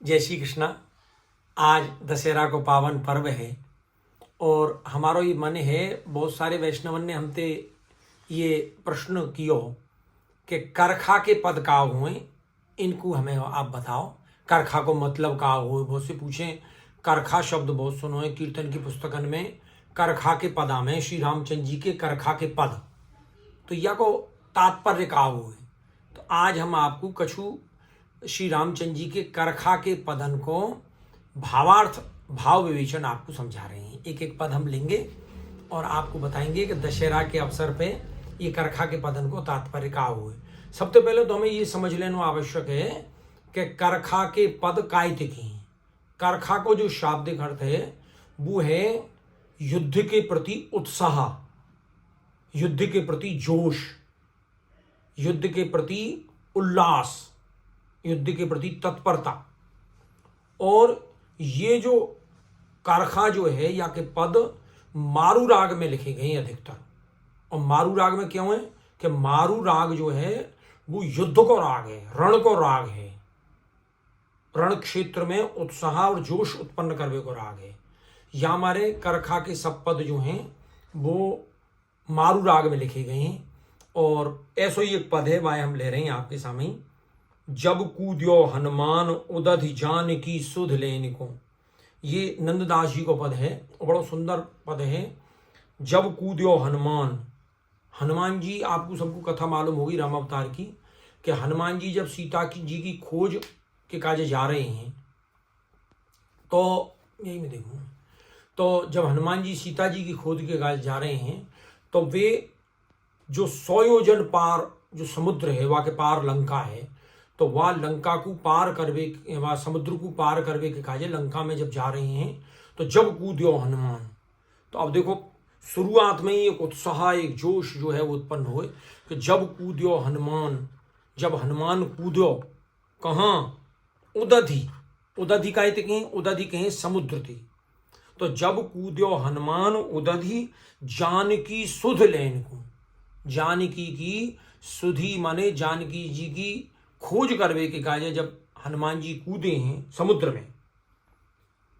जय श्री कृष्णा। आज दशहरा को पावन पर्व है और हमारो ये मन है, बहुत सारे वैष्णवन ने हमते ये प्रश्न कियो कि करखा के पद का हुए, इनको हमें आप बताओ। करखा को मतलब का हो, बहुत से पूछें। करखा शब्द बहुत सुनो है कीर्तन की पुस्तकन में। करखा के पदा में श्री रामचंद्र जी के करखा के पद, तो यह को तात्पर्य का हुए। तो आज हम आपको कछु श्री रामचंद्र जी के करखा के पदन को भावार्थ भाव विवेचन आपको समझा रहे हैं। एक एक पद हम लेंगे और आपको बताएंगे कि दशहरा के अवसर पे ये करखा के पदन को तात्पर्य का हुए। सबसे पहले तो हमें ये समझ लेना आवश्यक है कि करखा के पद कायते के हैं। करखा को जो शाब्दिक अर्थ है वो है युद्ध के प्रति उत्साह, युद्ध के प्रति जोश, युद्ध के प्रति उल्लास, युद्ध के प्रति तत्परता। और ये जो करखा जो है या के पद मारू राग में लिखे गए हैं अधिकतर। और मारू राग में क्यों है कि मारू राग जो है वो युद्ध को राग है, रण को राग है, रण क्षेत्र में उत्साह और जोश उत्पन्न करने को राग है। या हमारे करखा के सब पद जो हैं वो मारू राग में लिखे गए हैं। और ऐसा ही एक पद है, वह हम ले रहे हैं आपके सामने। जब कूद्यो हनुमान उदधि जान की सुध लेन को, ये नंददास जी को पद है और बड़ा सुंदर पद है। जब कूद्यो हनुमान, हनुमान जी आपको सबको कथा मालूम होगी राम अवतार की, कि हनुमान जी जब सीता जी की खोज के काजे जा रहे हैं, तो यही मैं देखूँ, तो जब हनुमान जी सीता जी की खोज के काजे जा रहे हैं तो वे जो 100 योजन पार जो समुद्र है वहाँ के पार लंका है, तो वह लंका को पार करवे, वह समुद्र को पार करवे के काजे लंका में जब जा रहे हैं तो जब कूद्यो हनुमान, तो अब देखो शुरुआत में ही एक उत्साह, एक जोश जो है वो उत्पन्न हुए कि जब कूद्यो हनुमान, जब हनुमान कूद्यो कहाँ, उदधि, उदधि का कहें, उदधि कहें समुद्र थी। तो जब कूद्यो हनुमान उदधि जानकी सुध लेन को, जानकी की सुधी माने जानकी जी की खोज करवे के काजे जब हनुमान जी कूदे हैं समुद्र में,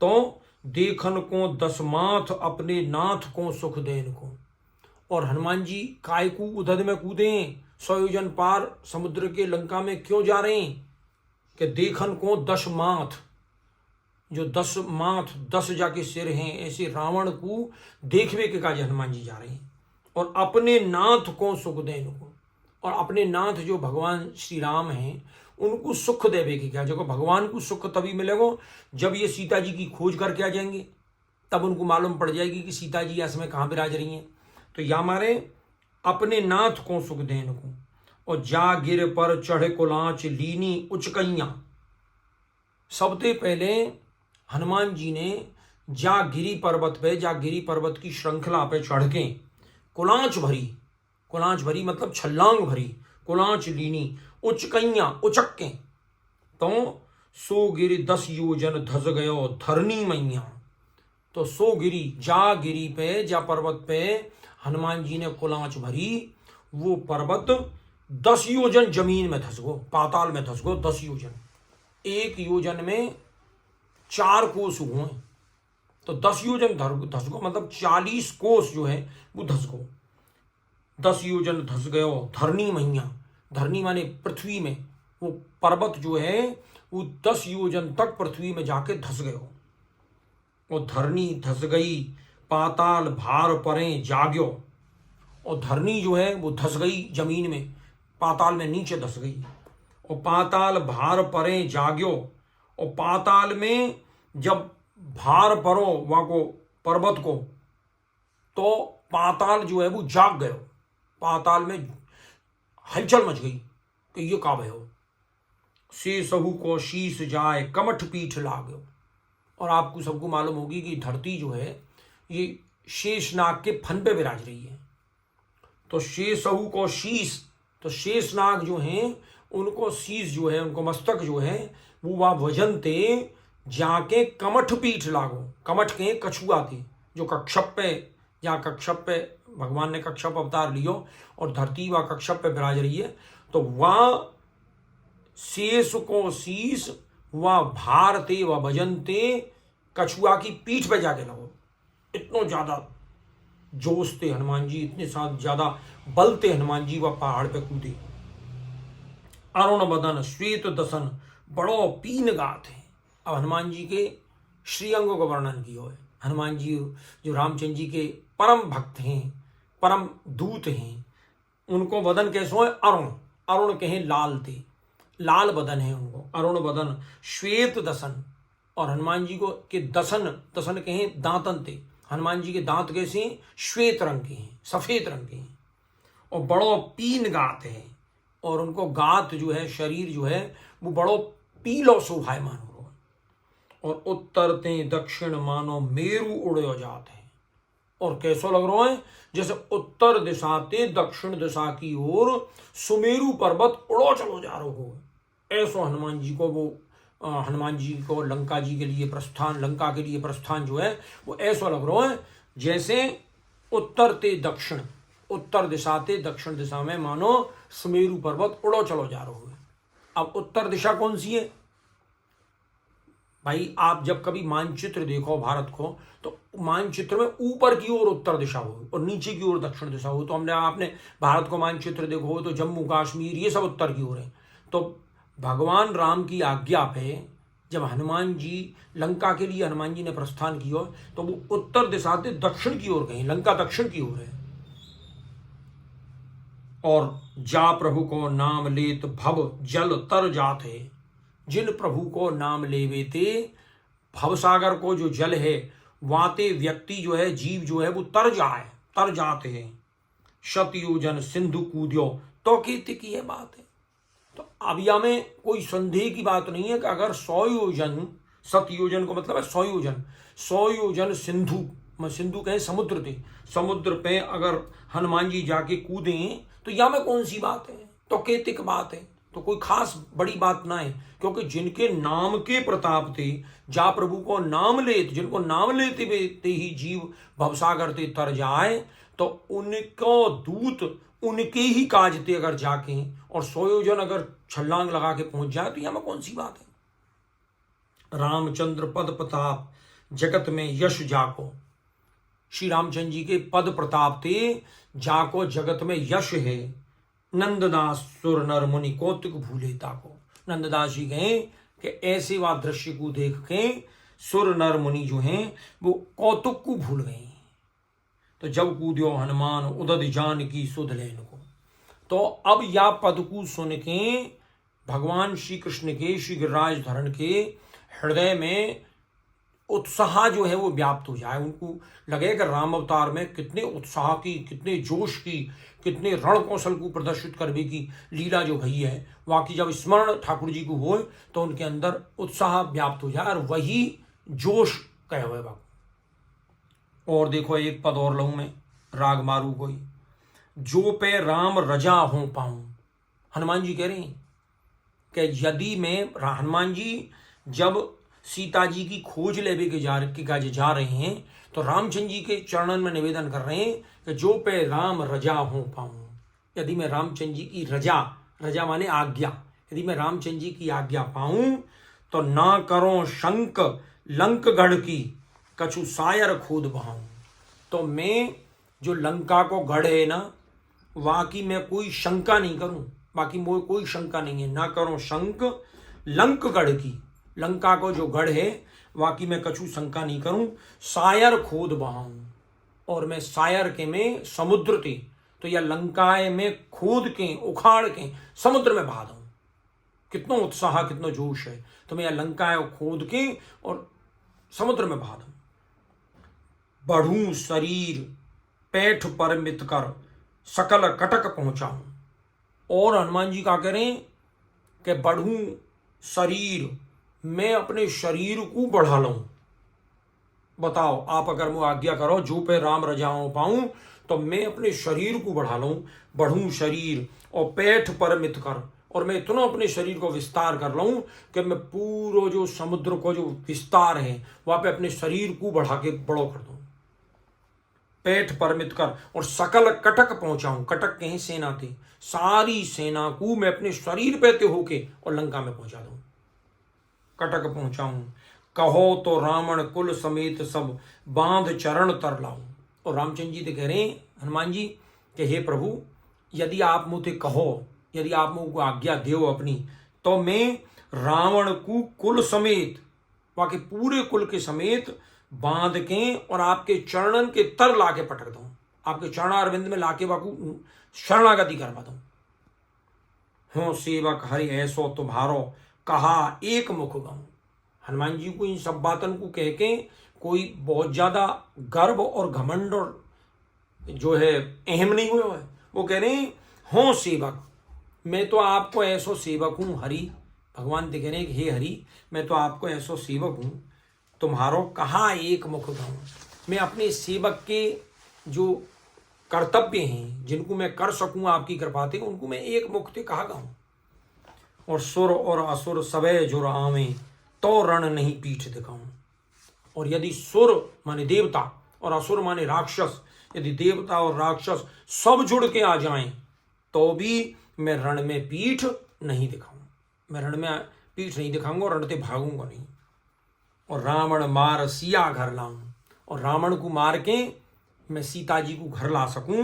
तो देखन को 10 माथ अपने नाथ को सुख देन को। और हनुमान जी काय को उदध में कूदे हैं, 100 योजन पार समुद्र के लंका में क्यों जा रहे हैं कि देखन को 10 माथ, जो 10 माथ 10 जाके सिर हैं, ऐसे रावण को देखवे के काजे हनुमान जी जा रहे हैं। और अपने नाथ को सुख देन को, और अपने नाथ जो भगवान श्री राम हैं उनको सुख देवे की क्या, जो भगवान को सुख तभी मिलेगा जब ये सीता जी की खोज करके आ जाएंगे, तब उनको मालूम पड़ जाएगी कि सीता जी इस समय कहाँ विराज रही हैं। तो या हमारे अपने नाथ को सुख देन को, और जा गिर पर चढ़े कुलाच लीनी उचकैया। सबसे पहले हनुमान जी ने जा गिरी पर्वत पे, जा गिरी पर्वत की श्रृंखला पे चढ़ के कुलाच भरी, कुलाच भरी मतलब छलांग भरी, कुलाच लीनी उचकैया उचक्के, तो सो गिरी 10 योजन धस गयो धरनी मैया। तो सो गिरी, जा गिरी पे, जा पर्वत पे हनुमान जी ने कुलाच भरी, वो पर्वत 10 योजन जमीन में धस गो, पाताल में धस गो। 10 योजन, 1 योजन में 4 कोस हुए, तो 10 योजन धस गो मतलब 40 कोस जो है वो धस गो। 10 योजन धस गयो धरनी मैया, धरनी माने पृथ्वी में, वो पर्वत जो है वो 10 योजन तक पृथ्वी में जाके धस गयो। और धरनी धस गई पाताल भार परे जाग्यो, और धरनी जो है वो धस गई जमीन में, पाताल में नीचे धस गई। और पाताल भार परे जाग्यो, और पाताल में जब भार परो वहाँ को पर्वत को, तो पाताल जो है वो जाग गयो, पाताल में हलचल मच गई कि ये का भयो। से सहु को शीश जाए कमठ पीठ लागो। और आपको सबको मालूम होगी कि धरती जो है ये शेषनाग के फन पे विराज रही है। तो शेषहु को शीश, तो शेषनाग जो हैं उनको शीश जो है, उनको मस्तक जो है वो वह वजन ते जाके कमठ पीठ लागो। कमठ के कछुआ थे जो कक्षप पे, जहाँ कक्षप पे भगवान ने कक्षप अवतार लियो और धरती वह कक्षप पे विराज रही है, तो वह शेष को शीश वह भारते व भजनते, कछुआ की पीठ पे जाके लगो। इतना ज्यादा जोश थे हनुमान जी, इतने साथ ज्यादा बल थे हनुमान जी, वह पहाड़ पे कूदे। अरुण बदन श्वेत दसन, बड़ो पीन गात है। अब हनुमान जी के श्रीअंगों का वर्णन किया है। हनुमान जी जो रामचंद्र जी के परम भक्त हैं, परम दूत हैं, उनको बदन कैसो है? अरुण। अरुण कहें लाल थे, लाल बदन है उनको, अरुण बदन श्वेत दसन। और हनुमान जी को के दसन, दसन कहें दांतन थे। हनुमान जी के दांत कैसे हैं? श्वेत रंग के हैं, सफेद रंग के हैं। और बड़ो पीन गात है, और उनको गात जो है, शरीर जो है वो बड़ो पीलो शोभायमान हो। और उत्तर ते दक्षिण मानो मेरु उड़ो जात है। और कैसो लग रहा है? जैसे उत्तर दिशा ते दक्षिण दिशा की ओर सुमेरु पर्वत उड़ो चलो जा रहा हो। ऐसो हनुमान जी को, वो हनुमान जी को लंका जी के लिए प्रस्थान, लंका के लिए प्रस्थान जो है वो ऐसा लग रहा है जैसे उत्तर ते दक्षिण, उत्तर दिशा ते दक्षिण दिशा में मानो सुमेरु पर्वत उड़ो चलो जा रहा हो। अब उत्तर दिशा कौन सी है भाई? आप जब कभी मानचित्र देखो भारत को, तो मानचित्र में ऊपर की ओर उत्तर दिशा हो और नीचे की ओर दक्षिण दिशा हो। तो हमने, आपने भारत को मानचित्र देखो तो जम्मू कश्मीर ये सब उत्तर की ओर है। तो भगवान राम की आज्ञा पे जब हनुमान जी लंका के लिए हनुमान जी ने प्रस्थान किया, तो वो उत्तर दिशा से दक्षिण की ओर गए। लंका दक्षिण की ओर है। और जा प्रभु को नाम लेत भव जल तर जात है। जिन प्रभु को नाम लेवे ते भवसागर को जो जल है वाते व्यक्ति जो है, जीव जो है वो तर जाए, तर जाते हैं। शतयोजन सिंधु कूद्यो तो कीर्ति की है बात है। तो अब या में कोई संदेह की बात नहीं है कि अगर 100 योजन, सतयोजन को मतलब है 100 योजन, 100 योजन सिंधु, सिंधु कहें समुद्र थे, समुद्र पे अगर हनुमान जी जाके कूदें तो या में कौन सी बात है? तो केतिक बात है, तो कोई खास बड़ी बात ना है। क्योंकि जिनके नाम के प्रताप थे, जा प्रभु को नाम लेते, जिनको नाम लेते ही जीव भवसागर ते तर जाए, तो उनको दूत उनके ही काज थे अगर जाके, और 100 योजन अगर छलांग लगा के पहुंच जाए तो यहां कौन सी बात है? रामचंद्र पद प्रताप जगत में यश जाको। श्री रामचंद्र जी के पद प्रताप थे, जाको जगत में यश है। नंददास सुर नर मुनि कौतुक भूले ताको। नंददास जी कहें कि ऐसे वा दृश्य को देख के सुर नर मुनि जो हैं वो कौतुक को भूल गए। तो जब कूद्यो हनुमान उदद जान की सुध लेन को। तो अब या पद को सुन के भगवान श्री कृष्ण के, श्री गिरिराज धरण के हृदय में उत्साह जो है वो व्याप्त हो जाए। उनको लगे कि राम अवतार में कितने उत्साह की, कितने जोश की, कितने रण कौशल को प्रदर्शित करने की लीला जो भई है, वाकई जब स्मरण ठाकुर जी को हो तो उनके अंदर उत्साह व्याप्त हो जाए, और वही जोश कहे हुए बाबू। और देखो एक पद और लहू में, राग मारू कोई, जो पे राम रजा हो पाऊं। हनुमान जी कह रहे हैं कि यदि मैं, हनुमान जी जब सीता जी की खोज लेवे के जा रहे हैं, तो रामचंद्र जी के चरणन में निवेदन कर रहे हैं कि जो पे राम रजा हो पाऊं। यदि मैं रामचंद्र जी की रजा, रजा माने आज्ञा, यदि मैं रामचंद्र जी की आज्ञा पाऊं तो ना करो शंक लंक गढ़ की, कछु सायर खोद बहाऊं। तो मैं जो लंका को गढ़ है ना, वाकई मैं कोई शंका नहीं करूं, बाकी मोह कोई शंका नहीं है। ना करो शंक लंक गढ़ की, लंका को जो गढ़ है वाकई मैं कछु शंका नहीं करूं। सायर खोद बहाऊं, और मैं सायर के में समुद्र थे, तो या लंकाए में खोद के, उखाड़ के समुद्र में बहा दूं। कितना उत्साह, कितना जोश है। तो मैं या लंकाए खोद के और समुद्र में बहा दूं। बढ़ूं शरीर पैठ पर मित कर, सकल कटक पहुंचाऊं। और हनुमान जी का कह रहे हैं कि बढ़ूं शरीर, मैं अपने शरीर को बढ़ा लूं। बताओ आप अगर मुझे आज्ञा करो, जो पे राम रजाओं पाऊं, तो मैं अपने शरीर को बढ़ा लूं। बढ़ूं शरीर और पेट पर मित कर, और मैं इतना अपने शरीर को विस्तार कर लूं कि मैं पूरा जो समुद्र को जो विस्तार है वहां पे अपने शरीर को बढ़ा के बड़ो कर दूं। पेट परमित कर, और सकल कटक पहुंचाऊं। कटक कहीं सेना थी, सारी सेना को मैं अपने शरीर पे होके और लंका में पहुंचा दूं। कटक पहुंचाऊं। कहो तो रावण कुल समेत सब बांध चरण तर लाऊं। और रामचंद्र जी तो कह रहे हैं हनुमान जी कि हे प्रभु, यदि आप मुझे कहो, यदि आप मुझको आज्ञा दो अपनी, तो मैं रावण को कुल समेत, वहां के पूरे कुल के समेत बांध के और आपके चरणन के तर लाके पटक दूं, आपके चरणारविंद में लाके वाकू शरणागति करवा दूं। हो सेवक हरि ऐसो तुम्हारो कहा एक मुख गाऊं। हनुमान जी को इन सब बातन को कह के कोई बहुत ज्यादा गर्व और घमंड और जो है अहम नहीं हुआ है। वो कह रहे हैं हो सेवक, मैं तो आपको ऐसो सेवक हूं हरि, भगवान ते कह रहे हैं हे हरि, मैं तो आपको ऐसो सेवक हूं, तुम्हारो कहा एक मुख गाऊं। मैं अपने सेवक के जो कर्तव्य हैं जिनको मैं कर सकूं आपकी कृपा से, उनको मैं एक मुख से कहा गाऊं। और सुर और असुर सबे जुर आवे, तो रण नहीं पीठ दिखाऊं। और यदि सुर माने देवता और असुर माने राक्षस, यदि देवता और राक्षस सब जुड़ के आ जाएं तो भी मैं रण में पीठ नहीं दिखाऊं, मैं रण में पीठ नहीं दिखाऊंगा और रण से भागूंगा नहीं। और रावण मार सिया घर लाऊं, और रावण को मार के मैं सीता जी को घर ला सकूं,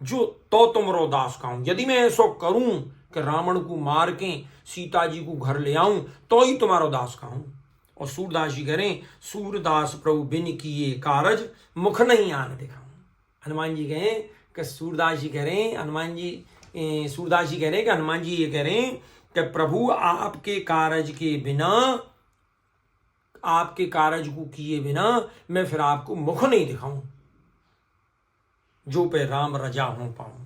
जो तो तुमरो दास कहूं। यदि मैं ऐसा करूं कि रावण को मार के सीता जी को घर ले आऊं तो ही तुम्हारो दास कहूं। और सूरदास जी करें सूरदास प्रभु बिन किए कारज मुख नहीं आने दिखाऊं। हनुमान जी कहें कि सूरदास जी कह रहे हैं, हनुमान जी सूरदास जी कह रहे हैं कि हनुमान जी ये कह रहे हैं कि प्रभु आपके कारज के बिना, आपके कारज को किए बिना मैं फिर आपको मुख नहीं दिखाऊं, जो पे राम रजा हो पाऊं।